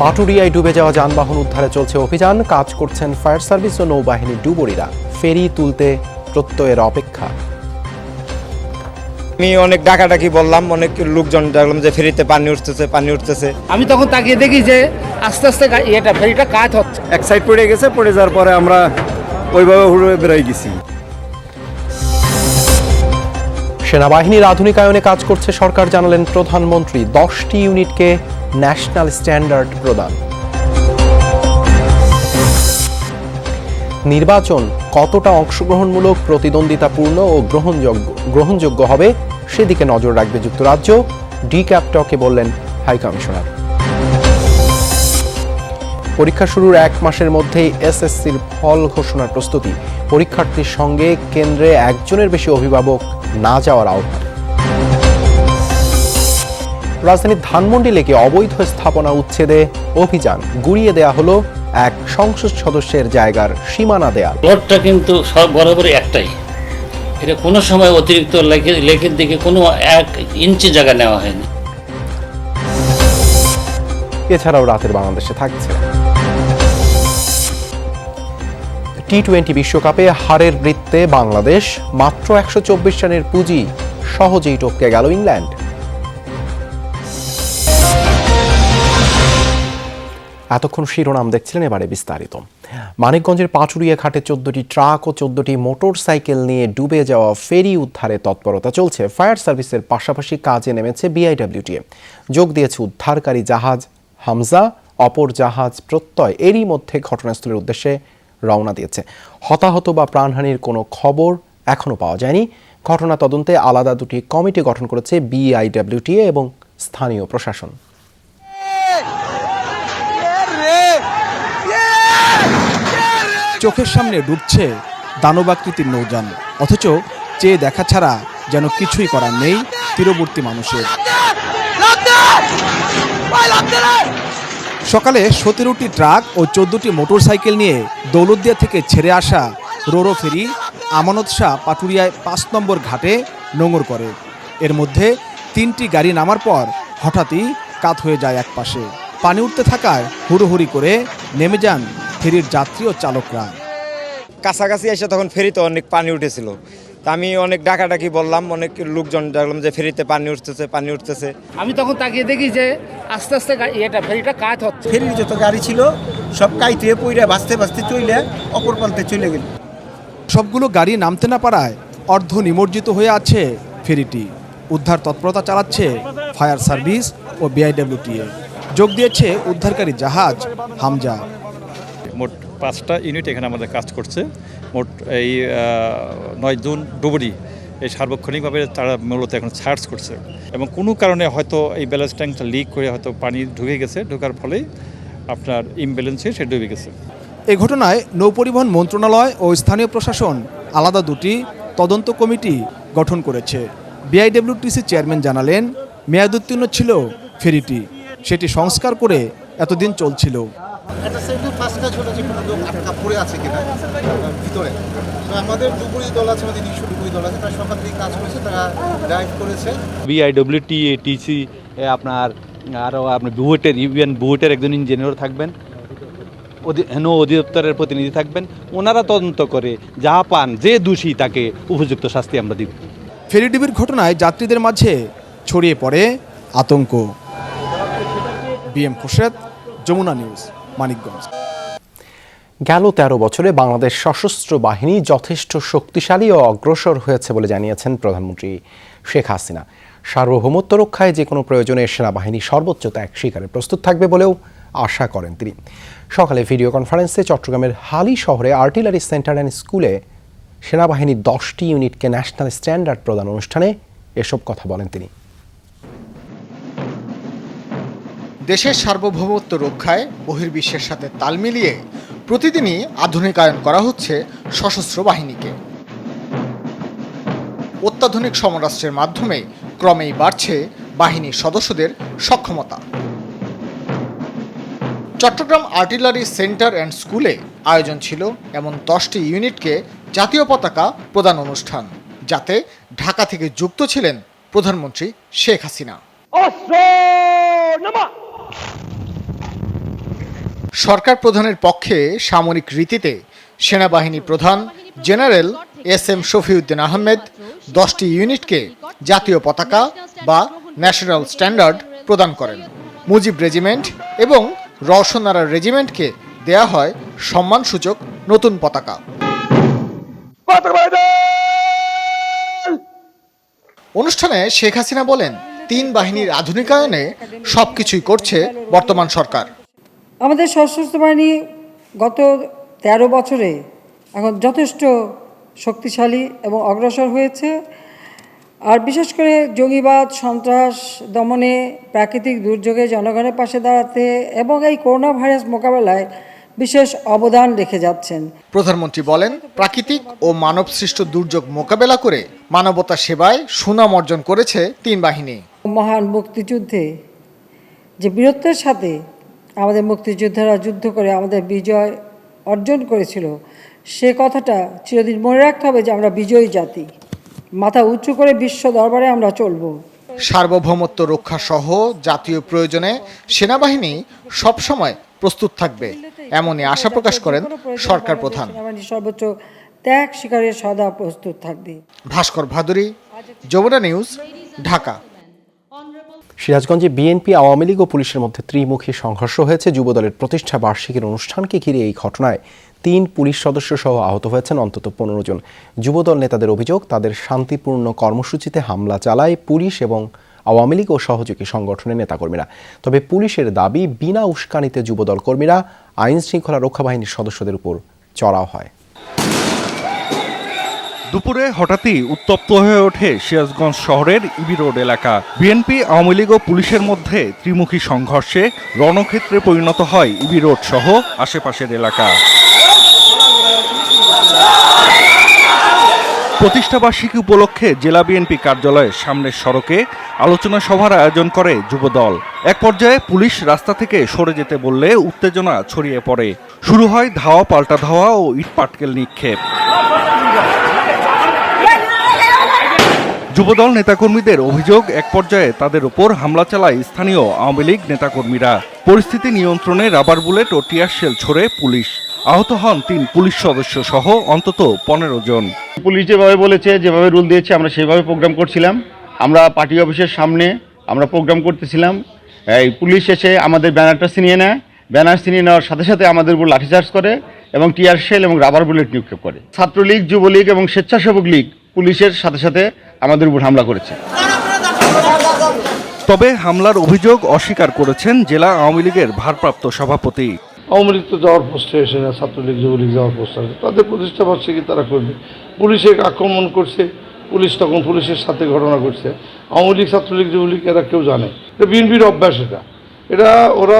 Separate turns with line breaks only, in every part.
পাটুরিয়ায় ডুবে যাওয়া যানবাহন উদ্ধারে চলছে অভিযান। কাজ করছেন ফায়ার সার্ভিস ও নৌবাহিনীর ডুবুরিরা। ফেরি তুলতে প্রত্যয়ের অপেক্ষা।
আমি অনেক ডাকাডাকি বললাম, অনেক লোকজন দেখলাম যে ফেরিতে পানি উঠতেছে।
আমি তখন তাকিয়ে দেখি যে আস্তে আস্তে ফেরিটা কাজ হচ্ছে।
এক সাইড পড়ে গেছে, পড়ে যাওয়ার পরে আমরা ওইভাবে হুড়ে বেরোয় গেছি।
সেনাবাহিনীর আধুনিকায়নে কাজ করছে সরকার, জানালেন প্রধানমন্ত্রী। 10টি ইউনিটকে ন্যাশনাল স্ট্যান্ডার্ড প্রদান। নির্বাচন কতটা অংশগ্রহণমূলক, প্রতিদ্বন্দ্বিতাপূর্ণ ও গ্রহণযোগ্য হবে সেদিকে নজর রাখবে যুক্তরাজ্য, ডিক্যাপটকে বললেন হাইকমিশনার। পরীক্ষা শুরুর 1 মাসের মধ্যেই এসএসসির ফল ঘোষণার প্রস্তুতি। পরীক্ষার্থীর সঙ্গে কেন্দ্রে একজনের বেশি অভিভাবক না যাওয়ার আহ্বান। রাজধানীর ধানমন্ডি লেকে অবৈধ স্থাপনা উচ্ছেদে অভিযান। গুড়িয়ে দেয়া হলো এক সংসদ সদস্যের জায়গার সীমানা দেয়াল।
প্লটটা কিন্তু সব বরাবরই একটাই, এটা কোনো সময় অতিরিক্ত লেকের দিকে কোনো 1 ইঞ্চি জায়গা নেওয়া হয়নি।
এছাড়াও রাতের বাংলাদেশে থাকছে টি-20 বিশ্বকাপে হারের বৃত্তে বাংলাদেশ। মাত্র 124 রানের পুঁজি সহজেই টপকে গেল ইংল্যান্ড। এতক্ষণ শিরোনাম দেখছিলেন, এবারে বিস্তারিত। মানিকগঞ্জের পাটুরিয়া ঘাটে 14টি ট্রাক ও 14টি মোটর সাইকেল নিয়ে ডুবে যাওয়া ফেরি উদ্ধারে তৎপরতা চলছে। ফায়ার সার্ভিসের পাশাপাশি কাজে নেমেছে বিআইডব্লিউটিএ। যোগ দিয়েছে উদ্ধারকারী জাহাজ হামজা, অপর জাহাজ প্রত্যয় এরই মধ্যে ঘটনাস্থলের উদ্দেশ্যে রওনা দিয়েছে। হতাহত বা প্রাণহানির কোনো খবর এখনো পাওয়া যায়নি। ঘটনা তদন্তে আলাদা 2টি কমিটি গঠন করেছে বিআইডব্লিউটিএ এবং স্থানীয় প্রশাসন।
চোখের সামনে ডুবছে দানবাকৃতির নৌযান, অথচ চেয়ে দেখা ছাড়া যেন কিছুই করার নেই তীরবর্তী মানুষের। সকালে 17টি ট্রাক ও 14টি মোটরসাইকেল নিয়ে দৌলতদিয়া থেকে ছেড়ে আসা রোরো ফেরি আমানত শাহ পাটুরিয়ায় 5 নম্বর ঘাটে নোঙর করে। এর মধ্যে 3টি গাড়ি নামার পর হঠাৎই কাত হয়ে যায় একপাশে। পানি উঠতে থাকায় হুড়োহুড়ি করে নেমে যান ফেরির যাত্রী ও চালকরা।
কাছাকাছি এসে তখন ফেরিতে অনেক পানি উঠেছিল। তা আমি অনেক ডাকাডাকি বললাম, অনেক লোকজন দেখলাম যে ফেরিতে পানি উঠতেছে।
আমি তখন তাকিয়ে দেখি যে আস্তে আস্তে ফেরিটা কাজ হচ্ছে।
ফেরির যত গাড়ি ছিল সব কাইতে পইরা ভাসতে চলে অপর প্রান্তে চলে গেল।
সবগুলো গাড়ি নামতে না পারায় অর্ধ নিমজ্জিত হয়ে আছে ফেরিটি। উদ্ধার তৎপরতা চালাচ্ছে ফায়ার সার্ভিস ও বিআইডব্লিউটিএ। যোগ দিয়েছে উদ্ধারকারী জাহাজ হামজা।
মোট 5টা ইউনিট এখানে আমাদের কাজ করছে। মোট এই 9 জন ডুবুরি এই সার্বক্ষণিকভাবে তারা মূলত এখন সার্চ করছে, এবং কোনো কারণে হয়তো এই ব্যালেন্স ট্যাঙ্কটা লিক করে হয়তো পানি ঢুকে গেছে, ঢোকার ফলেই আপনার ইমব্যালেন্সে সে ডুবে গেছে।
এ ঘটনায় নৌপরিবহন মন্ত্রণালয় ও স্থানীয় প্রশাসন আলাদা 2টি তদন্ত কমিটি গঠন করেছে। বিআইডব্লিউটিসি চেয়ারম্যান জানালেন, মেয়াদোত্তীর্ণ ছিল ফেরিটি, সেটি সংস্কার করে এতদিন চলছিল।
একটা সেফটি ফার্স্ট কাজ হলো যে কোনো লোক আটকা পড়ে আছে কিনা ভিতরে। তো আমাদের ডুবুরি দল আছে, আমাদের নিজস্ব ডুবুরি দল আছে, তারা সকাল থেকে কাজ করেছে, তারা ডাইভ করেছে।
বিআইডব্লিউটিএ, টিসি, আপনার আরও আপনার বুয়েটের একজন ইঞ্জিনিয়ার থাকবেন, নৌ অধিদপ্তরের প্রতিনিধি থাকবেন। ওনারা তদন্ত করে যা পান, যে দোষী তাকে উপযুক্ত শাস্তি আমরা দিব।
ফেরিডুবির ঘটনায় যাত্রীদের মাঝে ছড়িয়ে পড়ে আতঙ্ক। BM Khorshed, Jamuna news, Manikganj.
গেল 13 বছরে বাংলাদেশ সশস্ত্র বাহিনী যথেষ্ট শক্তিশালী ও অগ্রসর হয়েছে বলে জানিয়েছেন প্রধানমন্ত্রী শেখ হাসিনা। সার্বভৌমত্ব রক্ষায় যে কোনো প্রয়োজনে সেনাবাহিনী সর্বোচ্চ ত্যাগ স্বীকারে প্রস্তুত থাকবে বলেও আশা করেন তিনি। সকালে ভিডিও কনফারেন্সে চট্টগ্রামের হালি শহরে আর্টিলারি সেন্টার অ্যান্ড স্কুলে সেনাবাহিনীর 10টি ইউনিটকে ন্যাশনাল স্ট্যান্ডার্ড প্রদান অনুষ্ঠানে এসব কথা বলেন তিনি।
দেশের সার্বভৌমত্ব রক্ষায় বহির্বিশ্বের সাথে তাল মিলিয়ে প্রতিদিনই আধুনিকায়ন করা হচ্ছে সশস্ত্র বাহিনীকে। অত্যাধুনিক সমরাস্ত্রের মাধ্যমে ক্রমেই বাড়ছে বাহিনীর সদস্যদের সক্ষমতা। চট্টগ্রাম আর্টিলারি সেন্টার অ্যান্ড স্কুলে আয়োজন ছিল এমন 10টি ইউনিটকে জাতীয় পতাকা প্রদান অনুষ্ঠান, যাতে ঢাকা থেকে যুক্ত ছিলেন প্রধানমন্ত্রী শেখ হাসিনা। সরকার প্রধানের পক্ষে সামরিক রীতিতে সেনাবাহিনী প্রধান জেনারেল SM শফিউদ্দিন আহমেদ 10টি ইউনিটকে জাতীয় পতাকা বা ন্যাশনাল স্ট্যান্ডার্ড প্রদান করেন। মুজিব রেজিমেন্ট এবং রওশনারা রেজিমেন্টকে দেয়া হয় সম্মানসূচক নতুন পতাকা। অনুষ্ঠানে শেখ হাসিনা বলেন, 3 বাহিনীর আধুনিকায়নে সবকিছুই করছে বর্তমান সরকার।
আমাদের সশস্ত্র বাহিনী গত 13 বছরে এখন যথেষ্ট শক্তিশালী এবং অগ্রসর হয়েছে। আর বিশেষ করে জঙ্গিবাদ, সন্ত্রাস দমনে, প্রাকৃতিক দুর্যোগে জনগণের পাশে দাঁড়াতে এবং এই করোনা ভাইরাস মোকাবেলায় বিশেষ অবদান রেখে যাচ্ছেন।
প্রধানমন্ত্রী বলেন, প্রাকৃতিক ও মানবসৃষ্ট দুর্যোগ মোকাবেলা করে মানবতা সেবায় সুনাম অর্জন করেছে 3 বাহিনী।
মহান মুক্তিযুদ্ধে যে বীরত্বের সাথে আমাদের মুক্তিযোদ্ধারা যুদ্ধ করে আমাদের বিজয় অর্জন করেছিল, সে কথাটা চিরদিন মনে রাখতে হবে যে আমরা বিজয়ী জাতি, মাথা উঁচু করে বিশ্ব দরবারে আমরা চলব।
সার্বভৌমত্ব রক্ষা সহ জাতীয় প্রয়োজনে সেনাবাহিনী সবসময় প্রস্তুত থাকবে, এমনই আশা প্রকাশ করেন সরকার প্রধান।
সেনাবাহিনী সর্বোচ্চ ত্যাগ স্বীকারে সদা প্রস্তুত থাকবে।
ভাস্কর ভাদুরী, যমুনা নিউজ, ঢাকা।
সিরাজগঞ্জে বিএনপি, আওয়ামী লীগ ও পুলিশের মধ্যে ত্রিমুখী সংঘর্ষ হয়েছে। যুবদলের প্রতিষ্ঠা বার্ষিকীর অনুষ্ঠানকে ঘিরে এই ঘটনায় 3 পুলিশ সদস্য সহ আহত হয়েছেন অন্তত 15 জন। যুবদল নেতাদের অভিযোগ, তাদের শান্তিপূর্ণ কর্মসূচিতে হামলা চালায় পুলিশ এবং আওয়ামী লীগ ও সহযোগী সংগঠনের নেতাকর্মীরা। তবে পুলিশের দাবি, বিনা উস্কানিতে যুবদল কর্মীরা আইন শৃঙ্খলা রক্ষা বাহিনীর সদস্যদের উপর চড়াও হয়।
দুপুরে হঠাৎই উত্তপ্ত হয়ে ওঠে সিরাজগঞ্জ শহরের ইবি রোড এলাকা। বিএনপি, আওয়ামী লীগ ও পুলিশের মধ্যে ত্রিমুখী সংঘর্ষে রণক্ষেত্রে পরিণত হয় ইবি রোড সহ আশেপাশের এলাকা। প্রতিষ্ঠাবার্ষিকী উপলক্ষে জেলা বিএনপি কার্যালয়ের সামনের সড়কে আলোচনা সভার আয়োজন করে যুবদল। এক পর্যায়ে পুলিশ রাস্তা থেকে সরে যেতে বললে উত্তেজনা ছড়িয়ে পড়ে। শুরু হয় ধাওয়া পাল্টা ধাওয়া ও ইটপাটকেল নিক্ষেপ। যুবদল নেতাকর্মীদের অভিযোগ, এক পর্যায়ে তাদের উপর হামলা চালায় স্থানীয় আওয়ামী লীগ নেতাকর্মীরা। পরিস্থিতি নিয়ন্ত্রণে রাবার বুলেট ও টিয়ার শেল ছোড়ে পুলিশ। আহত হন 3 পুলিশ সদস্য সহ অন্তত 15 জন।
পুলিশ যেভাবে বলেছে, যেভাবে রুল দিয়েছে, আমরা সেভাবে প্রোগ্রাম করছিলাম। আমরা পার্টি অফিসের সামনে আমরা প্রোগ্রাম করতেছিলাম। এই পুলিশ এসে আমাদের ব্যানারটা ছিনিয়ে নেয়। ব্যানার ছিনিয়ে নেওয়ার সাথে সাথে আমাদের উপর লাঠিচার্জ করে এবং টিয়ার শেল এবং রাবার বুলেট নিক্ষেপ করে। ছাত্রলীগ, যুবলীগ এবং স্বেচ্ছাসেবক লীগ পুলিশের সাথে সাথে আমাদের উপর হামলা করেছে।
তবে হামলার অভিযোগ অস্বীকার করেছেন জেলা আওয়ামী লীগের ভারপ্রাপ্ত সভাপতি।
আওয়ামী লীগ তো যাওয়ার পোস্টে এসে না, ছাত্রলীগ, যুবলীগ যাওয়ার পোস্ট আছে, তাদের প্রতিষ্ঠা বার্ষিকী তারা করবে। পুলিশে আক্রমণ করছে, পুলিশ তখন পুলিশের সাথে ঘটনা করছে। আওয়ামী লীগ, ছাত্রলীগ, যুবলীগ এরা কেউ জানে, এটা বিএনপির অভ্যাস। এটা ওরা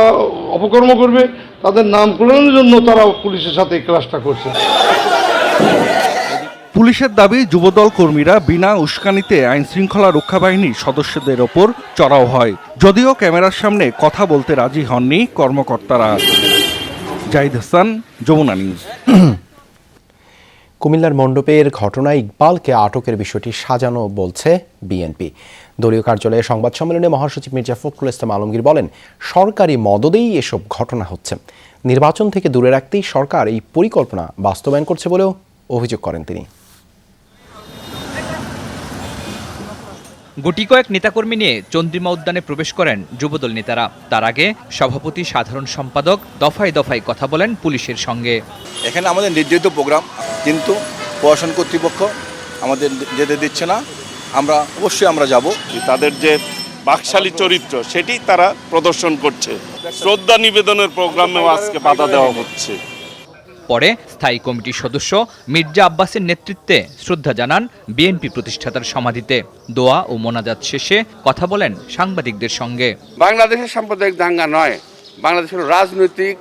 অপকর্ম করবে, তাদের নাম কুলানোর জন্য তারা পুলিশের সাথে এই ক্লাসটা করছে।
পুলিশের দাবি, যুবদল কর্মীরা বিনা উস্কানিতে আইন শৃঙ্খলা রক্ষা বাহিনীর সদস্যদের ওপর চড়াও হয়। যদিও ক্যামেরার সামনে কথা বলতে রাজি হননি কর্মকর্তারা। জাহিদ হাসান, যমুনা নিউজ।
কুমিল্লার মণ্ডপের ঘটনায় ইকবালকে আটকের বিষয়টি সাজানো বলছে বিএনপি। দলীয় কার্যালয়ে সংবাদ সম্মেলনে মহাসচিব মির্জা ফখরুল ইসলাম আলমগীর বলেন, সরকারি মদদেই এসব ঘটনা হচ্ছে। নির্বাচন থেকে দূরে রাখতেই সরকার এই পরিকল্পনা বাস্তবায়ন করছে বলেও অভিযোগ করেন তিনি।
গুটি কয়েক নেতাকর্মী নিয়ে চন্দ্রিমা উদ্যানে প্রবেশ করেন যুবদল নেতারা। তার আগে সভাপতি, সাধারণ সম্পাদক দফায় দফায় কথা বলেন পুলিশের সঙ্গে।
এখানে আমাদের নির্ধারিত প্রোগ্রাম, কিন্তু প্রশাসন কর্তৃপক্ষ আমাদের যেতে দিচ্ছে না। অবশ্যই আমরা যাব।
তাদের যে বাকশালী চরিত্র সেটি তারা প্রদর্শন করছে। শ্রদ্ধা নিবেদনের প্রোগ্রামেও আজকে বাধা দেওয়া হচ্ছে।
পরে স্থায়ী কমিটির সদস্য মির্জা আব্বাসের নেতৃত্বে শ্রদ্ধা জানান বিএনপি প্রতিষ্ঠাতার সমাধিতে। দোয়া ও মোনাজাত শেষে কথা বলেন সাংবাদিকদের সঙ্গে।
বাংলাদেশের সাম্প্রদায়িক দাঙ্গা নয়, বাংলাদেশের রাজনৈতিক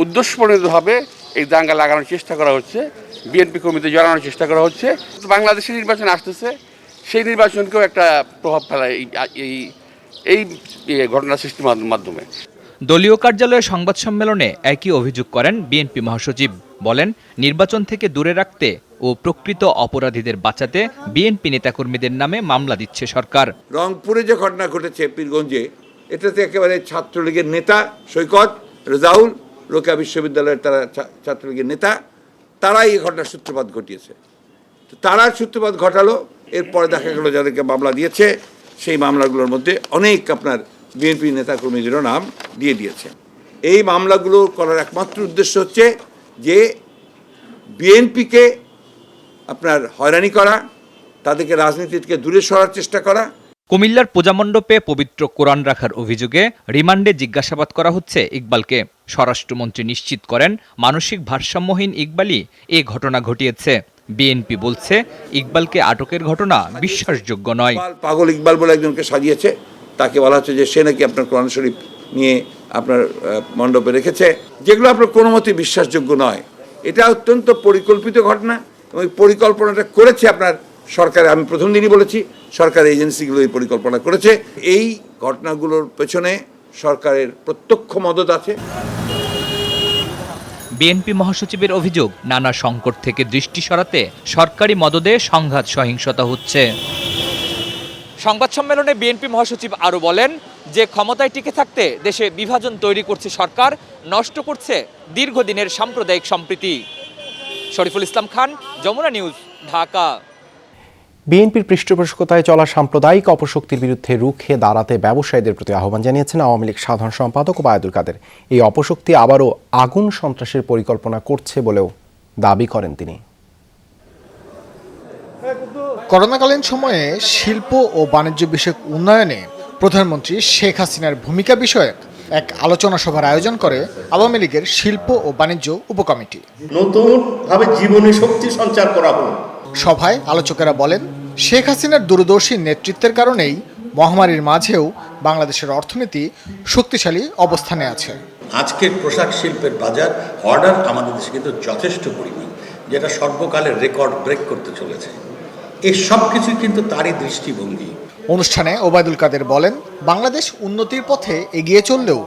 উদ্দেশ্যপ্রণীতভাবে এই দাঙ্গা লাগানোর চেষ্টা করা হচ্ছে, বিএনপি কমিটি জড়ানোর চেষ্টা করা হচ্ছে। বাংলাদেশের নির্বাচন আসতেছে, সেই নির্বাচনকেও একটা প্রভাব ফেলায় এই ঘটনা সৃষ্টির মাধ্যমে।
দলীয় কার্যালয়ে সংবাদ সম্মেলনে একই অভিযোগ করেন বিএনপি মহাসচিব। বলেন, নির্বাচন থেকে দূরে রাখতে ও প্রকৃত অপরাধীদের বাঁচাতে বিএনপি নেতাকর্মীদের নামে মামলা দিচ্ছে সরকার।
রংপুরে যে ঘটনা ঘটেছে পীরগঞ্জে, এটাতে একেবারে ছাত্রলীগের নেতা সৈকত, রেজাউল, রোকেয়া বিশ্ববিদ্যালয়ের তারা ছাত্রলীগের নেতা, তারাই এই ঘটনার সূত্রপাত ঘটিয়েছে। তো তারা সূত্রপাত ঘটালো, এরপরে দেখা গেল যাদেরকে মামলা দিয়েছে সেই মামলাগুলোর মধ্যে অনেক আপনার বিএনপি নেতাকর্মীদেরও নাম দিয়ে দিয়েছে। এই মামলাগুলো করার একমাত্র উদ্দেশ্য হচ্ছে যে বিএনপিকে আপনার হয়রানি করা, তাদেরকে রাজনীতি থেকে দূরে সরার চেষ্টা করা।
কুমিল্লার পূজামণ্ডপে পবিত্র কোরআন রাখার অভিযোগে রিমান্ডে জিজ্ঞাসাবাদ করা হচ্ছে ইকবালকে। স্বরাষ্ট্রমন্ত্রী নিশ্চিত করেন, মানসিক ভারসাম্যহীন ইকবালই এ ঘটনা ঘটিয়েছে। বিএনপি বলছে ইকবালকে আটকের ঘটনা বিশ্বাসযোগ্য নয়।
পাগল ইকবাল বলে একজনকে সাজিয়েছে, তাকে বলা হচ্ছে যে সে নাকি আপনার কোরআন শরীফ নিয়ে আপনার মণ্ডপে রেখেছে, যেগুলো আপনার কোনো মতেই বিশ্বাসযোগ্য নয়। এটা অত্যন্ত পরিকল্পিত ঘটনা এবং পরিকল্পনাটা করেছে আপনার সরকার। আমি প্রথম দিনই বলেছি সরকার এজেন্সিগুলো এই পরিকল্পনা করেছে। এই ঘটনাগুলোর পেছনে সরকারের প্রত্যক্ষ মদত আছে।
বিএনপি মহাসচিবের অভিযোগ, নানা সংকট থেকে দৃষ্টি সরাতে সরকারি মদদে সংঘাত সহিংসতা হচ্ছে। সংবাদ সম্মেলনে বিএনপি মহাসচিব আরও বলেন যে ক্ষমতায় টিকে থাকতে দেশে বিভাজন তৈরি করছে সরকার, নষ্ট করছে দীর্ঘদিনের সাম্প্রদায়িক সম্প্রীতি। শরীফুল ইসলাম খান, যমুনা নিউজ, ঢাকা।
বিএনপির পৃষ্ঠপোষকতায় চলা সাম্প্রদায়িক অপশক্তির বিরুদ্ধে রুখে দাঁড়াতে ব্যবসায়ীদের প্রতি আহ্বান জানিয়েছেন আওয়ামী লীগ সাধারণ সম্পাদক ওবায়দুল কাদের। এই অপশক্তি আবারও আগুন সন্ত্রাসের পরিকল্পনা করছে বলেও দাবি করেন তিনি।
করোনাকালীন সময়ে শিল্প ও বাণিজ্য বিষয়ক উন্নয়নে প্রধানমন্ত্রী শেখ হাসিনার ভূমিকা বিষয়ক এক আলোচনা সভার আয়োজন করে আওয়ামী লীগের শিল্প ও বাণিজ্য উপকমিটি।
নতুনভাবে জীবনী শক্তি সঞ্চার করা হলো।
সভায় আলোচকেরা বলেন, শেখ হাসিনার দূরদর্শী নেতৃত্বের কারণেই মহামারীর মাঝেও বাংলাদেশের অর্থনীতি শক্তিশালী অবস্থানে আছে।
আজকের পোশাক শিল্পের বাজার অর্ডার আমাদের দেশে কিন্তু যথেষ্ট পরিমাণ, যেটা সর্বকালের রেকর্ড ব্রেক করতে চলেছে। এই সব কিছুই কিন্তু তারই দৃষ্টিভঙ্গি।
অনুষ্ঠানে ওবায়দুল কাদের বলেন, বাংলাদেশ উন্নতির পথে এগিয়ে চললেও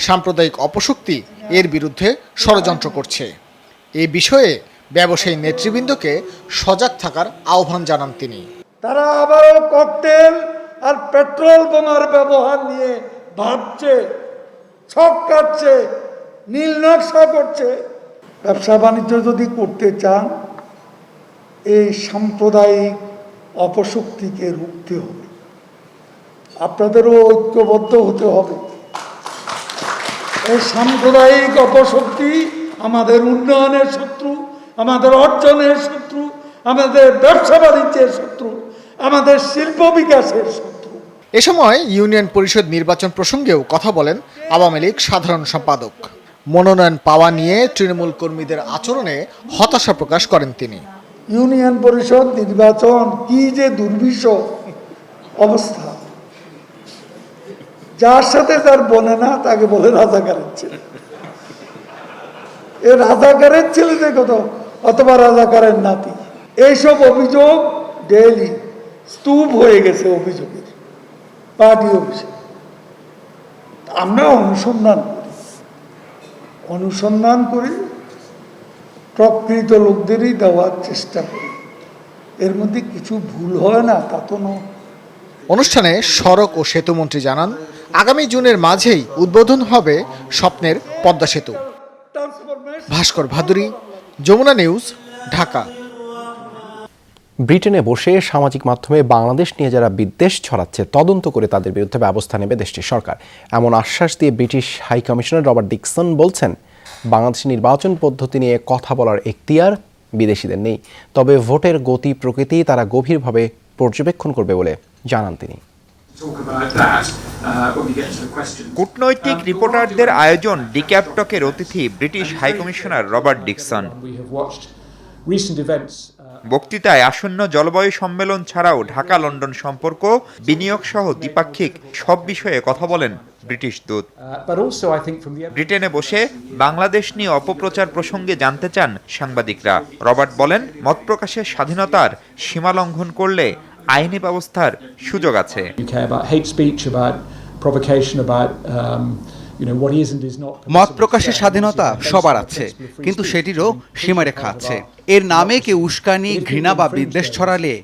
সাম্প্রদায়িক অপশক্তি এর বিরুদ্ধে ষড়যন্ত্র করছে। এই বিষয়ে ব্যবসায়ী নেতৃবৃন্দকে সজাগ থাকার আহ্বান জানান তিনি।
তারা আবারও ককটেল আর পেট্রোল বোমার ব্যবহার নিয়ে ভাবছে, ছক কাটছে, নীল নকশা করছে। ব্যবসা বাণিজ্য যদি করতে চান, এই সাম্প্রদায়িক অপশক্তিকে রুখতে হবে। আপনাদেরও ঐক্যবদ্ধ হতে হবে। এই সাম্প্রদায়িক অপশক্তি আমাদের উন্নয়নের শত্রু, আমাদের অর্জনের শত্রু, আমাদের ব্যবসা বাণিজ্যের শত্রু, আমাদের শিল্প বিকাশের শত্রু।
এ সময় ইউনিয়ন পরিষদ নির্বাচন প্রসঙ্গেও কথা বলেন আওয়ামী লীগ সাধারণ সম্পাদক। মনোনয়ন পাওয়া নিয়ে তৃণমূল কর্মীদের আচরণে হতাশা প্রকাশ করেন তিনি।
ইউনিয়ন পরিষদ নির্বাচন কি যে দুর্বিষহ অবস্থা, যার সাথে তার বনে না তাকে বলে রাজাকারের ছেলে। এ রাজাকারের ছেলে কত, অথবা রাজাকারের নাতি। এইসব অভিযোগ ডেইলি স্তূপ হয়ে গেছে অভিযোগের পার্টি অফিসে। আমরা অনুসন্ধান করি প্রকৃত লোকদেরই দেওয়ার চেষ্টা করি। এর মধ্যে কিছু ভুল হয় না তা তো নয়।
অনুষ্ঠানে সড়ক ও সেতু মন্ত্রী জানান, আগামী জুনের মাঝেই উদ্বোধন হবে স্বপ্নের পদ্মা সেতু। ভাস্কর ভাদুরী, যমুনা নিউজ, ঢাকা।
ব্রিটেনে বসে সামাজিক মাধ্যমে বাংলাদেশ নিয়ে যারা বিদ্বেষ ছড়াচ্ছে তদন্ত করে তাদের বিরুদ্ধে ব্যবস্থা নেবে দেশটির সরকার, এমন আশ্বাস দিয়ে British high commissioner Robert Dickson বলছেন, বাংলাদেশের নির্বাচন পদ্ধতি নিয়ে কথা বলার এখতিয়ার বিদেশিদের নেই, তবে ভোটের গতি প্রকৃতি তারা গভীরভাবে পর্যবেক্ষণ করবে বলে জানান তিনি।
কূটনৈতিক রিপোর্টারদের আয়োজন ডিক্যাপটকের অতিথি ব্রিটিশ হাইকমিশনার রবার্ট ডিকসন। বক্তৃতায় আসন্ন জলবায়ু সম্মেলন ছাড়াও ঢাকা লন্ডন সম্পর্ক, বিনিয়োগ সহ দ্বিপাক্ষিক সব বিষয়ে কথা বলেন ব্রিটিশ দূত। ব্রিটেনে বসে বাংলাদেশ নিয়ে অপপ্রচার প্রসঙ্গে জানতে চান সাংবাদিকরা। রবার্ট বলেন, মত প্রকাশের স্বাধীনতার সীমা লঙ্ঘন করলে আইনি ব্যবস্থার সুযোগ আছে।
মত প্রকাশের স্বাধীনতা সবার আছে, কিন্তু সেটিরও সীমারেখা আছে। এর নামে কেউ উস্কানি, ঘৃণা বা বিদ্বেষ ছড়ালে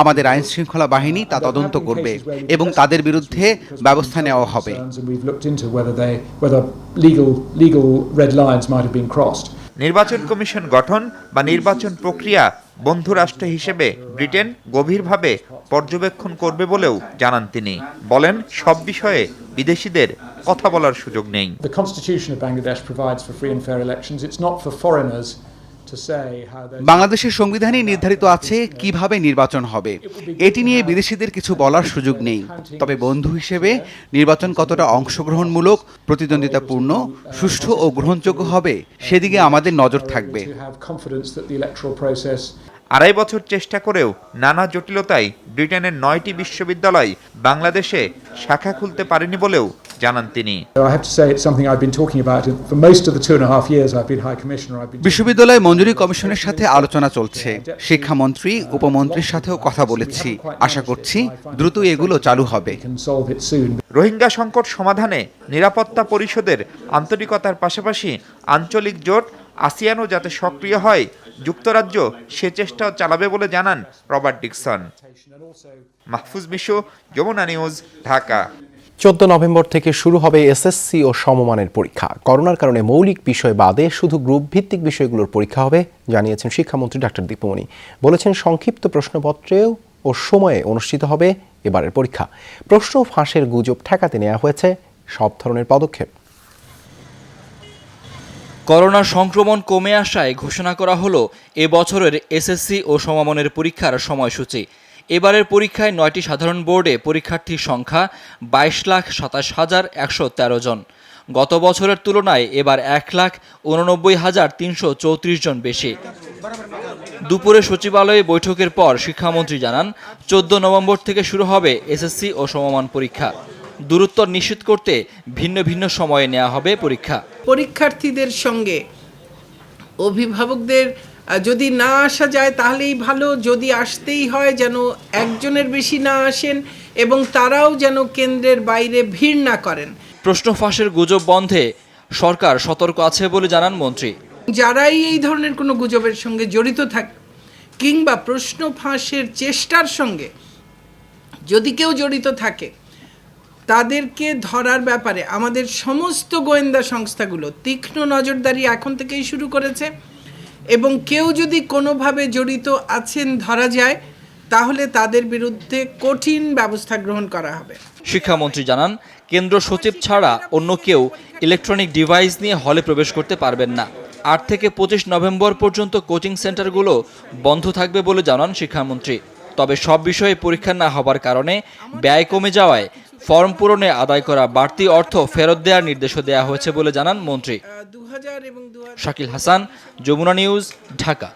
আমাদের আইন শৃঙ্খলা বাহিনী তা তদন্ত করবে এবং তাদের বিরুদ্ধে ব্যবস্থা নেওয়া হবে।
নির্বাচন কমিশন গঠন বা নির্বাচন প্রক্রিয়া বন্ধু রাষ্ট্র হিসেবে ব্রিটেন গভীরভাবে পর্যবেক্ষণ করবে বলেও জানান তিনি। বলেন, সব বিষয়ে বিদেশিদের কথা বলার সুযোগ নেই।
বাংলাদেশের সংবিধানে নির্ধারিত আছে কিভাবে নির্বাচন হবে, এটি নিয়ে বিদেশিদের কিছু বলার সুযোগ নেই। তবে বন্ধু হিসেবে নির্বাচন কতটা অংশগ্রহণমূলক, প্রতিদ্বন্দ্বিতাপূর্ণ, সুষ্ঠু ও গ্রহণযোগ্য হবে সেদিকে আমাদের নজর থাকবে।
2.5 বছর চেষ্টা করেও নানা জটিলতায় ব্রিটেনের 9টি বিশ্ববিদ্যালয় বাংলাদেশে শাখা খুলতে পারেনি বলেও জানান তিনি।
বিশ্ববিদ্যালয় মঞ্জুরি কমিশনের সাথে আলোচনা চলছে। শিক্ষামন্ত্রী, উপমন্ত্রীর সাথেও কথা বলেছি। আশা করছি দ্রুত এগুলো চালু হবে।
রোহিঙ্গা সংকট সমাধানে নিরাপত্তা পরিষদের আন্তরিকতার পাশাপাশি আঞ্চলিক জোট আসিয়ানও যাতে সক্রিয় হয়, যুক্তরাজ্য সে চেষ্টাও চালাবে বলে জানান Robert Dickson. Mahfuz Mishu, Jamuna news, Dhaka.
14 November থেকে শুরু হবে এসএসসি ও সমমানের পরীক্ষা। করোনার কারণে মৌলিক বিষয় বাদে শুধু গ্রুপ ভিত্তিক বিষয়গুলোর পরীক্ষা হবে জানিয়েছেন শিক্ষামন্ত্রী ডাক্তার দীপুমণি। বলেছেন, সংক্ষিপ্ত প্রশ্নপত্রেও ও সময়ে অনুষ্ঠিত হবে এবারের পরীক্ষা। প্রশ্ন ফাঁসের গুজব ঠেকাতে নেওয়া হয়েছে সব ধরনের পদক্ষেপ।
করোনা সংক্রমণ কমে আসায় ঘোষণা করা হলো এবছরের এসএসসি ও সমমানের পরীক্ষার সময়সূচি। এবারের পরীক্ষায় 9টি সাধারণ বোর্ডে পরীক্ষার্থীর সংখ্যা 22,27,113 জন। গত বছরের তুলনায় এবার 1,89,334 জন বেশি। দুপুরে সচিবালয়ে বৈঠকের পর শিক্ষামন্ত্রী জানান, 14 নভেম্বর থেকে শুরু হবে এসএসসি ও সমমান পরীক্ষা। দূরত্ব নিশ্চিত করতে ভিন্ন ভিন্ন সময়ে নেওয়া হবে পরীক্ষা।
পরীক্ষার্থীদের সঙ্গে অভিভাবকদের যদি না আসা যায় তাহলেই ভালো, যদি আসতেই হয় যেন একজনের বেশি না আসেন এবং তারাও যেন কেন্দ্রের বাইরে ভিড় না করেন।
প্রশ্ন ফাঁসের গুজব বন্ধে সরকার সতর্ক আছে বলে জানান মন্ত্রী।
যারাই এই ধরনের কোনো গুজবের সঙ্গে জড়িত থাকে কিংবা প্রশ্ন ফাঁসের চেষ্টার সঙ্গে যদি কেউ জড়িত থাকে, তাদেরকে ধরার ব্যাপারে আমাদের সমস্ত গোয়েন্দা সংস্থাগুলো তীক্ষ্ণ নজরদারি এখন থেকেই শুরু করেছে এবং কেউ যদি কোনোভাবে জড়িত আছেন ধরা যায় তাহলে তাদের বিরুদ্ধে কঠিন ব্যবস্থা গ্রহণ করা হবে।
শিক্ষামন্ত্রী জানান, কেন্দ্র সচিব ছাড়া অন্য কেউ ইলেকট্রনিক ডিভাইস নিয়ে হলে প্রবেশ করতে পারবেন না। 8 থেকে 25 নভেম্বর পর্যন্ত কোচিং সেন্টারগুলো বন্ধ থাকবে বলে জানান শিক্ষামন্ত্রী। তবে সব বিষয়ে পরীক্ষা না হবার কারণে ব্যয় কমে যাওয়ায় ফর্ম পূরণে আদায় করা বাড়তি অর্থ ফেরত দেওয়ার নির্দেশও দেওয়া হয়েছে বলে জানান মন্ত্রী। শাকিল হাসান, যমুনা নিউজ, ঢাকা।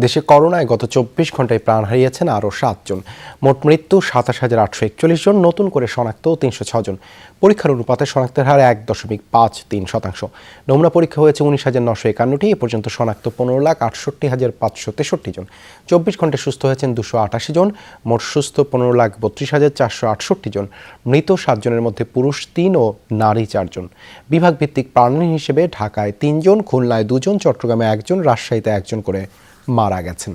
দেশে করোনায় গত 24 ঘন্টায় প্রাণ হারিয়েছেন আরও 7 জন। মোট মৃত্যু 27,841 জন, নতুন করে শনাক্ত 306 জন। পরীক্ষার অনুপাতে শনাক্তের হার 1.53%। নমুনা পরীক্ষা হয়েছে 19,951টি। এ পর্যন্ত শনাক্ত 15,68,563 জন। 24 ঘন্টায় সুস্থ হয়েছেন 288 জন। মোট সুস্থ 15,32,468 জন। মৃত 7 জনের মধ্যে পুরুষ 3 ও নারী 4 জন। বিভাগ ভিত্তিক প্রাণহানি হিসেবে ঢাকায় 3 জন, খুলনায় 2 জন, চট্টগ্রামে 1 জন, রাজশাহীতে 1 জন করে মারা গেছেন।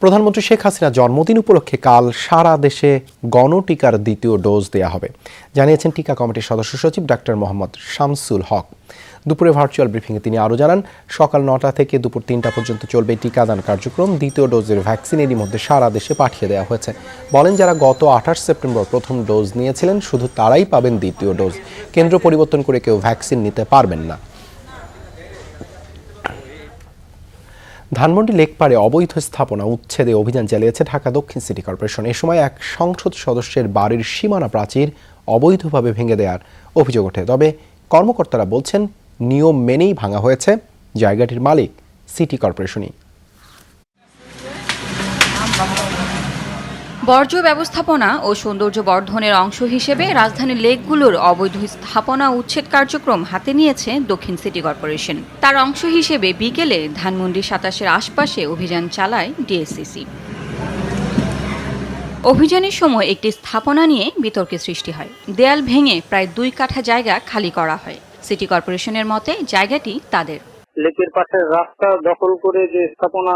প্রধানমন্ত্রী শেখ হাসিনার জন্মদিন উপলক্ষে কাল সারা দেশে গণটিকার দ্বিতীয় ডোজ দেয়া হবে জানিয়েছেন টিকা কমিটির সদস্য সচিব ডাক্তার মোহাম্মদ শামসুল হক। দুপুরে ভার্চুয়াল ব্রিফিংয়ে তিনি আরও জানান, সকাল 9টা থেকে দুপুর 3টা পর্যন্ত চলবে টিকাদান কার্যক্রম। দ্বিতীয় ডোজের ভ্যাকসিন এরই মধ্যে সারা দেশে পাঠিয়ে দেওয়া হয়েছে। বলেন, যারা গত 28 সেপ্টেম্বর প্রথম ডোজ নিয়েছিলেন শুধু তারাই পাবেন দ্বিতীয় ডোজ। কেন্দ্র পরিবর্তন করে কেউ ভ্যাকসিন নিতে পারবেন না। ধানমন্ডি লেকপাড়ে অবৈধ স্থাপনা উচ্ছেদে অভিযান চালিয়েছে ঢাকা দক্ষিণ সিটি কর্পোরেশন। এ সময় এক সংসদ সদস্যের বাড়ির সীমানা প্রাচীর অবৈধভাবে ভেঙে দেওয়ার অভিযোগ ওঠে। তবে কর্মকর্তারা বলছেন, নিয়ম মেনেই ভাঙা হয়েছে। জায়গাটির মালিক সিটি কর্পোরেশনই।
বর্জ্য ব্যবস্থাপনা ও সৌন্দর্য বর্ধনের অংশ হিসেবে রাজধানীর লেকগুলোর অবৈধ স্থাপনা উচ্ছেদ কার্যক্রম হাতে নিয়েছে দক্ষিণ সিটি কর্পোরেশন। তার অংশ হিসেবে বিকেলে ধানমন্ডি 27-এর আশপাশে অভিযান চালায় ডিএসসিসি। অভিযানের সময় একটি স্থাপনা নিয়ে বিতর্কের সৃষ্টি হয়। দেয়াল ভেঙে প্রায় 2 কাঠা জায়গা খালি করা হয়। সিটি কর্পোরেশনের মতে জায়গাটি তাদের।
লেকের পাশে রাস্তা দখল করে যে স্থাপনা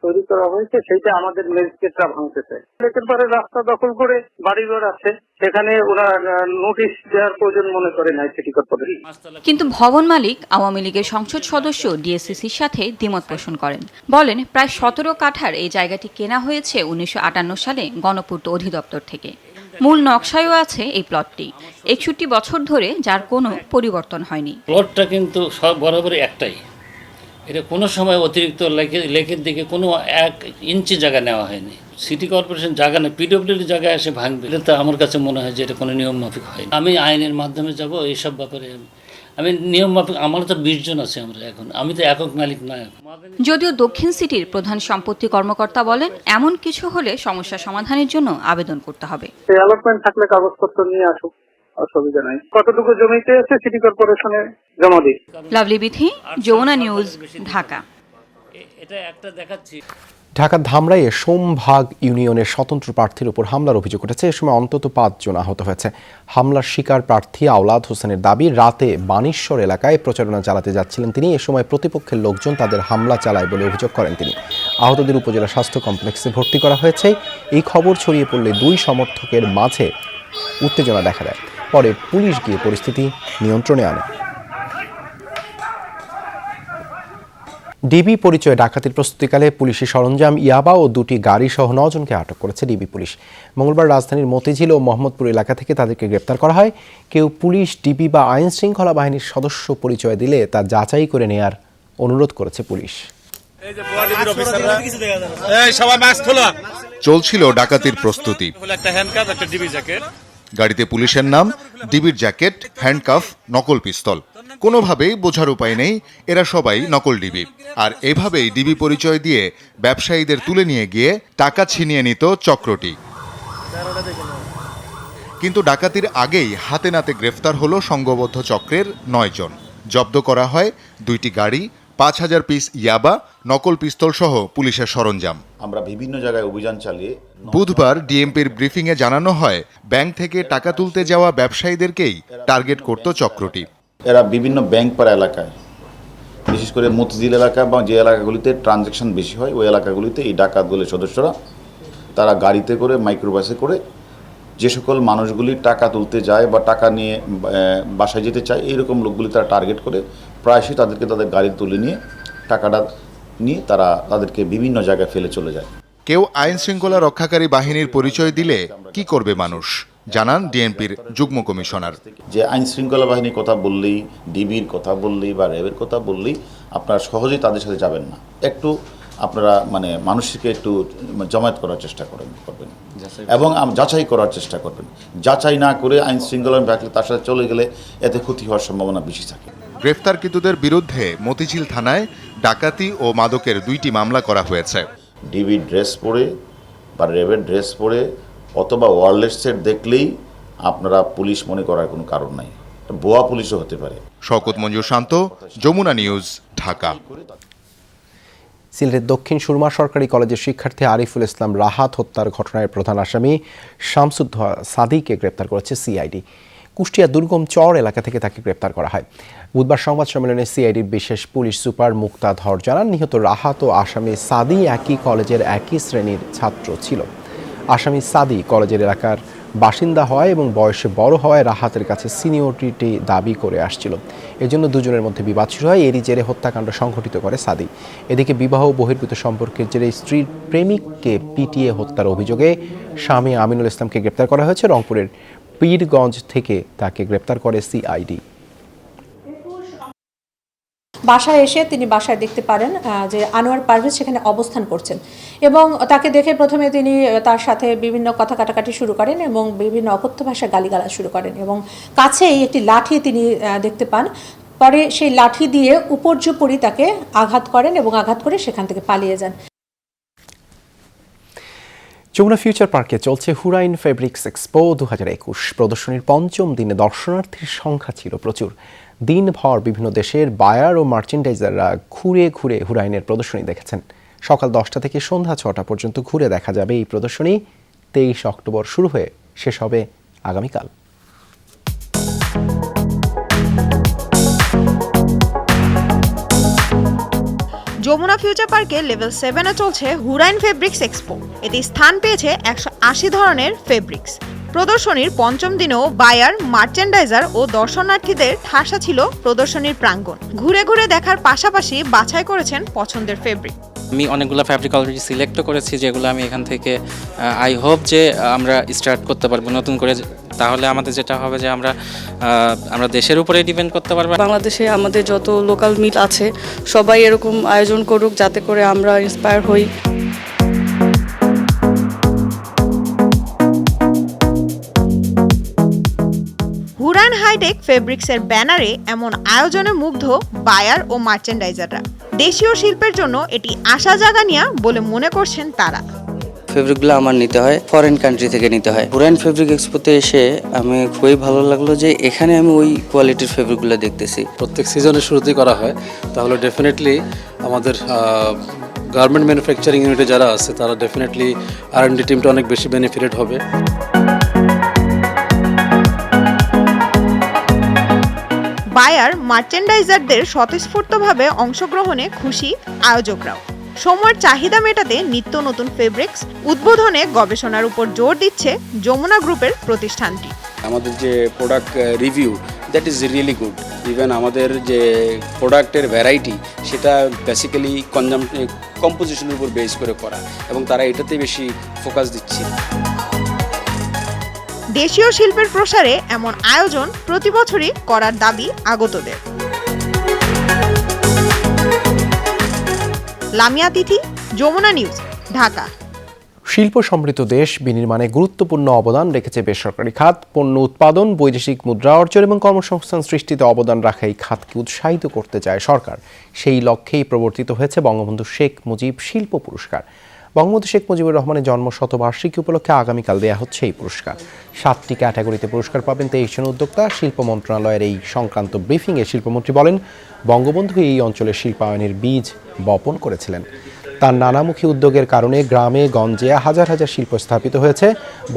তৈরি করা হয়েছে সেইটা আমাদের ম্যাজিস্ট্রেটরা ভাঙতেছে। লেকের পারে রাস্তা দখল করে বাড়িঘর আছে, সেখানে ওরা নোটিশ দেওয়ার প্রয়োজন মনে করে নাই সিটি কর্পোরেশন।
কিন্তু ভবন মালিক আওয়ামী লীগের সংসদ সদস্য ডিএসসিসির সাথে দ্বিমত পোষণ করেন। বলেন, প্রায় 17 কাঠার এই জায়গাটি কেনা হয়েছে 1958 সালে গণপূর্ত অধিদপ্তর থেকে। মূল নকশায়ও আছে এই প্লটটি, 61 বছর ধরে, যার কোনো পরিবর্তন হয়নি।
প্লটটা কিন্তু সব বরাবরই একটাই, এটা কোনো সময় অতিরিক্ত লেকের দিকে কোনো 1 ইঞ্চি জায়গা নেওয়া হয়নি। সিটি কর্পোরেশন জায়গা নেই, পিডব্লিউডি জায়গায় এসে ভাঙবে, এটা তো আমার কাছে মনে হয় যে এটা কোনো নিয়ম মাফিক হয়নি। আমি আইনের মাধ্যমে যাব এইসব ব্যাপারে, আমি নিয়ম মাফিক, আমার তো 20 জন আছে আমরা এখন, আমি তো একক মালিক না।
যদিও দক্ষিণ সিটির প্রধান সম্পত্তি কর্মকর্তা বলেন, এমন কিছু হলে সমস্যা সমাধানের জন্য আবেদন করতে হবে।
অ্যালটমেন্ট থাকলে কাগজপত্র নিয়ে আসুক, অসুবিধা নাই। কতটুকু জমিতে আছে সিটি কর্পোরেশনে জমা দিই।
লাভলি বিথি, যমুনা নিউজ, ঢাকা।
এটা একটা দেখাচ্ছি।
ঢাকার ধামরাইয়ে সোমভাগ ইউনিয়নের স্বতন্ত্র প্রার্থীর উপর হামলার অভিযোগ উঠেছে। এ সময় অন্তত 5 জন আহত হয়েছে। হামলার শিকার প্রার্থী আওলাদ হোসেনের দাবি, রাতে বানেশ্বর এলাকায় প্রচারণা চালাতে যাচ্ছিলেন তিনি। এ সময় প্রতিপক্ষের লোকজন তাদের হামলা চালায় বলে অভিযোগ করেন তিনি। আহতদের উপজেলা স্বাস্থ্য কমপ্লেক্সে ভর্তি করা হয়েছে। এই খবর ছড়িয়ে পড়লে 2 সমর্থকের মাঝে উত্তেজনা দেখা দেয়। পরে পুলিশ গিয়ে পরিস্থিতি নিয়ন্ত্রণে আনে। ডিবি পরিচয় ডাকাতির প্রস্তুতিকালে পুলিশি সরঞ্জাম, ইয়াবা ও 2টি গাড়ি সহ 9 জনকে আটক করেছে ডিবি পুলিশ। মঙ্গলবার রাজধানীর মতিঝিল ও মোহাম্মদপুর এলাকা থেকে তাদেরকে গ্রেপ্তার করা হয়। কেউ পুলিশ, ডিবি বা আইন শৃঙ্খলা বাহিনীর সদস্য পরিচয় দিলে তা যাচাই করে নেয়ার অনুরোধ করেছে পুলিশ।
চলছিল ডাকাতির প্রস্তুতি। গাড়িতে পুলিশের নাম, ডিবির জ্যাকেট, হ্যান্ডকাফ, নকল পিস্তল। কোনোভাবেই বোঝার উপায় নেই এরা সবাই নকল ডিবি। আর এভাবেই ডিবি পরিচয় দিয়ে ব্যবসায়ীদের তুলে নিয়ে গিয়ে টাকা ছিনিয়ে নিত চক্রটি। কিন্তু ডাকাতির আগেই হাতে নাতে গ্রেফতার হলো সংঘবদ্ধ চক্রের 9 জন। জব্দ করা হয় 2টি গাড়ি, 5000 পিস ইয়াবা, নকল পিস্তল সহ পুলিশের সরঞ্জাম।
আমরা বিভিন্ন জায়গায় অভিযান চালিয়ে
বুধবার ডিএমপির ব্রিফিংয়ে জানানো হয়, ব্যাংক থেকে টাকা তুলতে যাওয়া ব্যবসায়ীদেরকেই টার্গেট করত চক্রটি।
এরা বিভিন্ন ব্যাংক পাড়া এলাকায়, বিশেষ করে মতিঝিল এলাকা বা যে এলাকাগুলিতে ট্রানজ্যাকশন বেশি হয় ওই এলাকাগুলিতে এই ডাকাত দলের সদস্যরা তারা গাড়িতে করে, মাইক্রোবাসে করে যে সকল মানুষগুলি টাকা তুলতে যায় বা টাকা নিয়ে বাসায় যেতে চায় এইরকম লোকগুলি তারা টার্গেট করে প্রায়শই তাদেরকে তাদের গাড়ি তুলে নিয়ে টাকাটা নিয়ে তারা তাদেরকে বিভিন্ন জায়গায় ফেলে চলে যায়।
কেউ আইন শৃঙ্খলা রক্ষাকারী বাহিনীর পরিচয় দিলে কি করবে মানুষ, জানান ডিএমপির যুগ্ম কমিশনার।
যে আইন শৃঙ্খলা বাহিনীর কথা বললেই, ডিবির কথা বললেই বা র্যাবের কথা বললেই আপনারা সহজেই তাদের সাথে যাবেন না। একটু আপনারা মানুষকে একটু জমায়েত করার চেষ্টা করবেন এবং যাচাই করার চেষ্টা করবেন। যাচাই না করে আইন শৃঙ্খলা বাহিনী তার সাথে চলে গেলে এতে ক্ষতি হওয়ার সম্ভাবনা বেশি থাকে।
গ্রেফতারকৃতদের বিরুদ্ধে মতিঝিল থানায় ডাকাতি ও মাদকের 2টি মামলা করা হয়েছে।
ডিবি ড্রেস পরে বা র্যাবের ড্রেস পরে অথবা ওয়্যারলেস সেট দেখলেই আপনারা পুলিশ মনে করার কোনো কারণ নাই, ভুয়া পুলিশও হতে পারে।
শওকত মঞ্জুর শান্ত, যমুনা নিউজ, ঢাকা।
সিলেটের দক্ষিণ সুরমা সরকারি কলেজের শিক্ষার্থী আরিফুল ইসলাম রাহাত হত্যার ঘটনায় প্রধান আসামি শামসুদ্দোহা সাদিকে গ্রেপ্তার করেছে সিআইডি। কুষ্টিয়া দুর্গম চর এলাকা থেকে তাকে গ্রেপ্তার করা হয়। বুধবার সংবাদ সম্মেলনে সিআইডির বিশেষ পুলিশ সুপার মুক্তা ধর জানান, নিহত রাহাত ও আসামি সাদি একই কলেজের একই শ্রেণীর ছাত্র ছিল। আসামি সাদি কলেজের এলাকার বাসিন্দা হয় এবং বয়সে বড় হওয়ায় রাহাতের কাছে সিনিয়রিটি দাবি করে আসছিল। এজন্য দুজনের মধ্যে বিবাদ শুরু হয়। এরই জেরে হত্যাকাণ্ড সংঘটিত করে সাদি। এদিকে বিবাহ বহির্ভূত সম্পর্কের জেরে স্ত্রীর প্রেমিককে পিটিয়ে হত্যার অভিযোগে স্বামী আমিনুল ইসলামকে গ্রেপ্তার করা হয়েছে। রংপুরের পীরগঞ্জ থেকে তাকে গ্রেপ্তার করে সিআইডি।
বাসায় এসে তিনি বাসায় দেখতে পারেন যে আনোয়ার পারভেজ সেখানে অবস্থান করছেন এবং তাকে দেখে প্রথমে তিনি তার সাথে বিভিন্ন কথা কাটাকাটি শুরু করেন এবং বিভিন্ন অকথ্য ভাষায় গালিগালাজ শুরু করেন এবং কাছেই একটি লাঠি তিনি দেখতে পান। পরে সেই লাঠি দিয়ে উপর্যুপরি তাকে আঘাত করেন এবং আঘাত করে সেখান থেকে পালিয়ে যান।
যমুনা ফিউচার পার্কে চলছে হুরাইন ফেব্রিক্স এক্সপো 2021। প্রদর্শনীর 5ম দিনে দর্শনার্থীর সংখ্যা ছিল প্রচুর। দিনভর বিভিন্ন দেশের বায়ার ও মার্চেন্ডাইজাররা ঘুরে ঘুরে হুরাইনের প্রদর্শনী দেখেছেন। সকাল 10টা থেকে সন্ধ্যা 6টা পর্যন্ত ঘুরে দেখা যাবে এই প্রদর্শনী। 23 অক্টোবর শুরু হয়ে শেষ হবে আগামীকাল।
যমুনা ফিউচার পার্কে লেভেল 7-এ চলছে হুরাইন ফেব্রিক্স এক্সপো। এটি স্থান পেয়েছে 180 ধরনের ফেব্রিক্স। প্রদর্শনীর পঞ্চম দিনেও বায়ার, মার্চেন্ডাইজার ও দর্শনার্থীদের ঠাসা ছিল প্রদর্শনীর প্রাঙ্গণ। ঘুরে ঘুরে দেখার পাশাপাশি বাছাই করেছেন পছন্দের ফেব্রিক।
আমি অনেকগুলো ফ্যাব্রিক অলরেডি সিলেক্টও করেছি, যেগুলো আমি এখান থেকে আই হোপ যে আমরা স্টার্ট করতে পারবো নতুন করে। তাহলে আমাদের যেটা হবে যে আমরা দেশের উপরে ডিপেন্ড করতে পারবো।
বাংলাদেশে আমাদের যত লোকাল মিল আছে সবাই এরকম আয়োজন করুক, যাতে করে আমরা ইন্সপায়ার হই।
হুরাইন হাইটেক ফেব্রিক্সের ব্যানারে এমন আয়োজনে মুগ্ধ বায়ার ও মার্চেন্ডাইজাররা। দেশীয় শিল্পের জন্য এটি আশা জাগানিয়া বলে মনে করছেন তারা।
ফেব্রিকগুলো আমার নিতে হয় ফরেন কান্ট্রি থেকে নিতে হয়। হুরাইন ফেব্রিক এক্সপোতে এসে আমি খুবই ভালো লাগলো যে এখানে আমি ওই কোয়ালিটির ফেব্রিকগুলো দেখতেছি।
প্রত্যেক সিজনের শুরুতেই করা হয়, তাহলে ডেফিনেটলি আমাদের গার্মেন্ট ম্যানুফ্যাকচারিং ইউনিটে যারা আছে তারা ডেফিনেটলি R&D টিমটা অনেক বেশি বেনিফিটেড হবে।
বায়ার, মার্চেন্ডাইজারদের স্বতঃস্ফূর্তভাবে অংশগ্রহণে খুশি আয়োজকরাও। সময়ের চাহিদা মেটাতে নিত্য নতুন ফেব্রিক্স উদ্বোধনে গবেষণার উপর জোর দিচ্ছে যমুনা গ্রুপের প্রতিষ্ঠানটি।
আমাদের যে product review that is really good. Even আমাদের যে প্রোডাক্টের ভ্যারাইটি সেটা বেসিক্যালি কম্পোজিশনের উপর বেস করে করা, এবং তারা এটাতে বেশি ফোকাস দিচ্ছে।
দেশীয় শিল্পের প্রসারে এমন আয়োজন প্রতি বছরই করার দাবি আগতদের। লামিয়া তিথি, যমুনা নিউজ, ঢাকা।
শিল্প সমৃদ্ধ দেশ বিনির্মাণে গুরুত্বপূর্ণ অবদান রেখেছে বেসরকারি খাত। পণ্য উৎপাদন, বৈদেশিক মুদ্রা অর্জন এবং কর্মসংস্থান সৃষ্টিতে অবদান রাখা এই খাতকে উৎসাহিত করতে চায় সরকার। সেই লক্ষ্যেই প্রবর্তিত হয়েছে বঙ্গবন্ধু শেখ মুজিব শিল্প পুরস্কার। বঙ্গবন্ধু শেখ মুজিবুর রহমানের জন্ম শতবার্ষিকী উপলক্ষে আগামীকাল দেয়া হচ্ছে এই পুরস্কার। 7টি ক্যাটাগরিতে পুরস্কার পাবেন 23 জন উদ্যোক্তা। শিল্প মন্ত্রণালয়ের এই সংক্রান্ত ব্রিফিংয়ে শিল্পমন্ত্রী বলেন, বঙ্গবন্ধু এই অঞ্চলের শিল্পায়নের বীজ বপন করেছিলেন। তার নানামুখী উদ্যোগের কারণে গ্রামে গঞ্জে হাজার হাজার শিল্প স্থাপিত হয়েছে।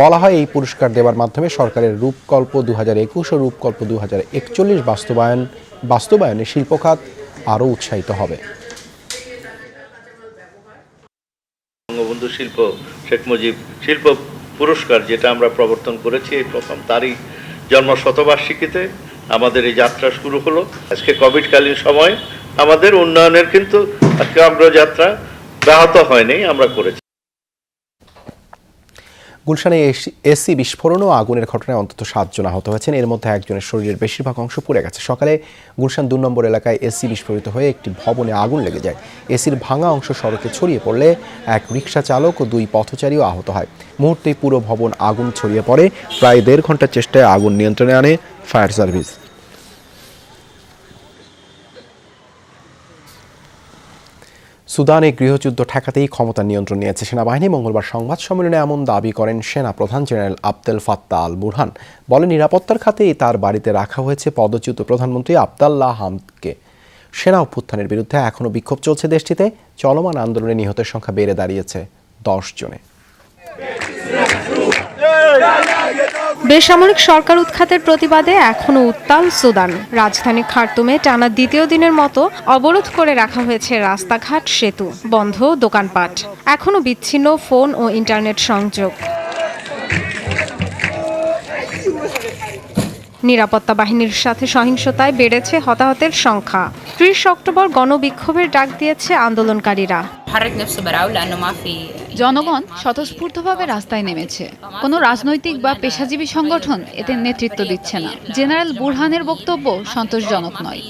বলা হয়, এই পুরস্কার দেওয়ার মাধ্যমে সরকারের রূপকল্প 2021 ও রূপকল্প 2041 বাস্তবায়নে শিল্প খাত আরও উৎসাহিত হবে।
বঙ্গবন্ধু শেখ মুজিব শিল্প পুরস্কার যেটা আমরা প্রবর্তন করেছি, এই প্রথম তারই জন্ম শতবার্ষিকীতে আমাদের এই যাত্রা শুরু হলো। আজকে কোভিডকালীন সময় আমাদের উন্নয়নের কিন্তু আজকে অগ্রযাত্রা ব্যাহত হয়নি, আমরা করেছি।
গুলশানে এসি বিস্ফোরণ ও আগুনের ঘটনায় অন্তত 7 জন আহত হয়েছেন। এর মধ্যে একজনের শরীরের বেশিরভাগ অংশ পুড়ে গেছে। সকালে গুলশান 2 নম্বর এলাকায় এসি বিস্ফোরিত হয়ে একটি ভবনে আগুন লেগে যায়। এসির ভাঙা অংশ সড়কে ছড়িয়ে পড়লে এক রিকশা চালক ও 2 পথচারীও আহত হয়। মুহূর্তেই পুরো ভবন আগুন ছড়িয়ে পড়ে। প্রায় 1.5 ঘন্টার চেষ্টায় আগুন নিয়ন্ত্রণে আনে ফায়ার সার্ভিস। সুদানে গৃহযুদ্ধ ঠেকাতেই ক্ষমতা নিয়ন্ত্রণ নিয়েছে সেনাবাহিনী। মঙ্গলবার সংবাদ সম্মেলনে এমন দাবি করেন সেনা প্রধান general Abdel Fattah al Burhan. বলেন, নিরাপত্তার খাতে তার বাড়িতে রাখা হয়েছে পদচ্যুত প্রধানমন্ত্রী আবদাল্লাহ হামদকে। সেনা অভ্যুত্থানের বিরুদ্ধে এখনও বিক্ষোভ চলছে দেশটিতে। চলমান আন্দোলনে নিহতের সংখ্যা বেড়ে দাঁড়িয়েছে 10 জনে।
বেসামরিক সরকার উৎখাতের প্রতিবাদে এখনও উত্তাল সুদান। রাজধানী খার্তুমে টানা দ্বিতীয় দিনের মতো অবরোধ করে রাখা হয়েছে রাস্তাঘাট, সেতু, বন্ধ দোকানপাট। এখনও বিচ্ছিন্ন ফোন ও ইন্টারনেট সংযোগ। নিরাপত্তা বাহিনীর সাথে সহিংসতায় বেড়েছে হতাহতের সংখ্যা। 30 অক্টোবর গণবিক্ষোভের ডাক দিয়েছে আন্দোলনকারীরা।
জনগণ স্বতঃস্ফূর্তভাবে রাস্তায় নেমেছে। কোনো রাজনৈতিক বা পেশাজীবী সংগঠন এতে নেতৃত্ব দিচ্ছে না। জেনারেল বুরহানের বক্তব্য সন্তোষজনক নয়।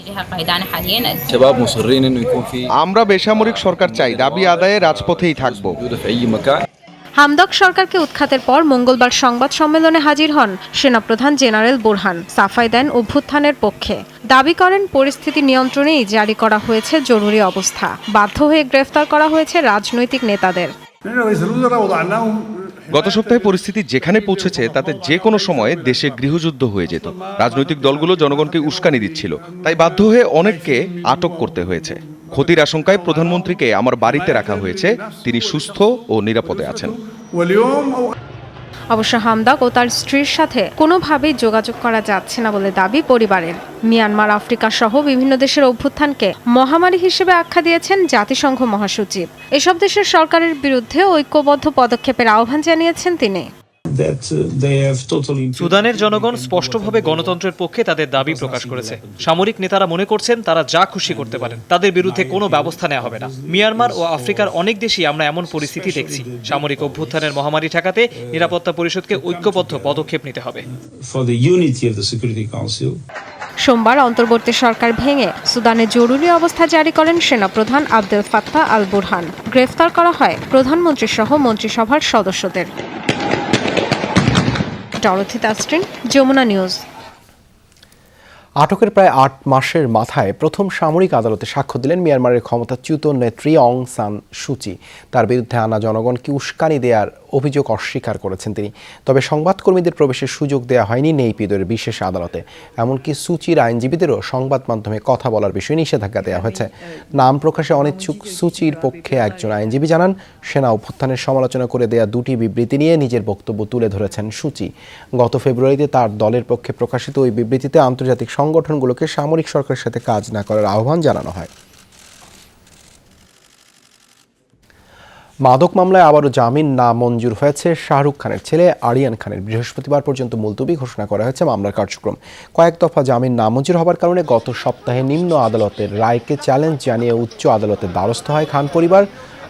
আমরা বেসামরিক সরকার চাই, দাবি আদায়ে রাজপথেই থাকব।
হামদক সরকারকে উৎখাতের পর মঙ্গলবার সংবাদ সম্মেলনে হাজির হন সেনাপ্রধান জেনারেল বুরহান। সাফাই দেন অভ্যুত্থানের পক্ষে। দাবি করেন, পরিস্থিতি নিয়ন্ত্রণেই জারি করা হয়েছে জরুরি অবস্থা। বাধ্য হয়ে গ্রেফতার করা হয়েছে রাজনৈতিক নেতাদের।
গত সপ্তাহে পরিস্থিতি যেখানে পৌঁছেছে তাতে যে কোনো সময়ে দেশে গৃহযুদ্ধ হয়ে যেত। রাজনৈতিক দলগুলো জনগণকে উস্কানি দিচ্ছিল, তাই বাধ্য হয়ে অনেককে আটক করতে হয়েছে। ক্ষতির আশঙ্কায় প্রধানমন্ত্রীকে আমার বাড়িতে রাখা হয়েছে। তিনি সুস্থ ও নিরাপদে আছেন।
অবশ্য হামদক ও তার স্ত্রীর সাথে কোনোভাবেই যোগাযোগ করা যাচ্ছে না বলে দাবি পরিবারের। মিয়ানমার, আফ্রিকা সহ বিভিন্ন দেশের অভ্যুত্থানকে মহামারী হিসেবে আখ্যা দিয়েছেন জাতিসংঘ মহাসচিব। এসব দেশের সরকারের বিরুদ্ধে ঐক্যবদ্ধ পদক্ষেপের আহ্বান জানিয়েছেন তিনি।
সুদানের জনগণ স্পষ্টভাবে গণতন্ত্রের পক্ষে তাদের দাবি প্রকাশ করেছে। সামরিক নেতারা মনে করছেন তারা যা খুশি করতে পারেন, তাদের বিরুদ্ধে কোনো ব্যবস্থা নেওয়া হবে না। মিয়ানমার ও আফ্রিকার অনেক দেশেই আমরা এমন পরিস্থিতি দেখছি। সামরিক অভ্যুত্থানের মহামারী ঠেকাতে নিরাপত্তা পরিষদকে ঐক্যবদ্ধ পদক্ষেপ নিতে হবে।
সোমবার অন্তর্বর্তী সরকার ভেঙে সুদানে জরুরি অবস্থা জারি করেন সেনাপ্রধান আবদেল ফাত্তাহ আল বুরহান। গ্রেফতার করা হয় প্রধানমন্ত্রী সহ মন্ত্রিসভার সদস্যদের। Dorothy Tasrin, Jamuna news.
আটকের প্রায় ৮ মাসের মাথায় প্রথম সামরিক আদালতে সাক্ষ্য দিলেন মিয়ানমারের ক্ষমতাচ্যুত নেত্রী অং সান সুচি। তার বিরুদ্ধে আনা জনগণকে উস্কানি দেওয়ার অভিযোগ অস্বীকার করেছেন তিনি। তবে সংবাদকর্মীদের প্রবেশের সুযোগ দেওয়া হয়নি নেপিদোর বিশেষ আদালতে। এমনকি সুচির আইনজীবীদেরও সংবাদ মাধ্যমে কথা বলার বিষয়ে নিষেধাজ্ঞা দেওয়া হয়েছে। নাম প্রকাশে অনিচ্ছুক সুচির পক্ষে একজন আইনজীবী জানান, সেনা অভ্যুত্থানের সমালোচনা করে দেয়া দুটি বিবৃতি নিয়ে নিজের বক্তব্য তুলে ধরেছেন সুচি। গত ফেব্রুয়ারিতে তার দলের পক্ষে প্রকাশিত ওই বিবৃতিতে আন্তর্জাতিক সংগঠনগুলোকে সামরিক সরকারের সাথে কাজ না করার আহ্বান জানানো হয়। মাদক মামলায় আবারও জামিন না মঞ্জুর হয়েছে শাহরুখ খানের ছেলে আরিয়ান খানের। বৃহস্পতিবার পর্যন্ত মুলতবি ঘোষণা করা হয়েছে মামলার কার্যক্রম। কয়েক দফা জামিন না মঞ্জুর হবার কারণে গত সপ্তাহে নিম্ন আদালতের রায়কে চ্যালেঞ্জ জানিয়ে উচ্চ আদালতের দ্বারস্থ হয় খান পরিবার।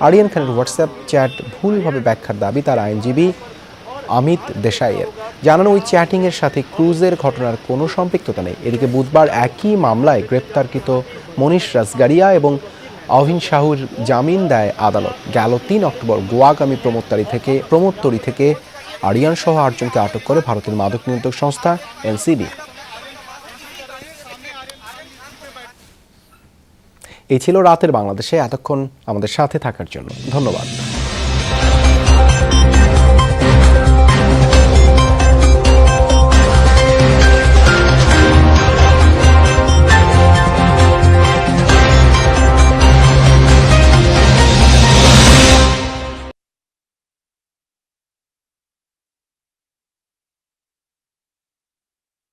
আরিয়ান খানের হোয়াটসঅ্যাপ চ্যাট ভুলভাবে ব্যাখ্যার দাবি তার আইনজীবী অমিত দেশাইয়ের। জানানো ওই চ্যাটিংয়ের সাথে ক্রুজের ঘটনার কোনো সম্পৃক্ততা নেই। এদিকে বুধবার একই মামলায় গ্রেপ্তারকৃত মনীষ রাজগারিয়া এবং অভিন শাহুর জামিন দেয় আদালত। গেল ৩ অক্টোবর গোয়াগামী প্রমোদতরি থেকে আরিয়ান সহ ৮ জনকে আটক করে ভারতের মাদক নিয়ন্ত্রক সংস্থা এনসিবি। এই ছিল রাতের বাংলাদেশে। এতক্ষণ আমাদের সাথে থাকার জন্য ধন্যবাদ।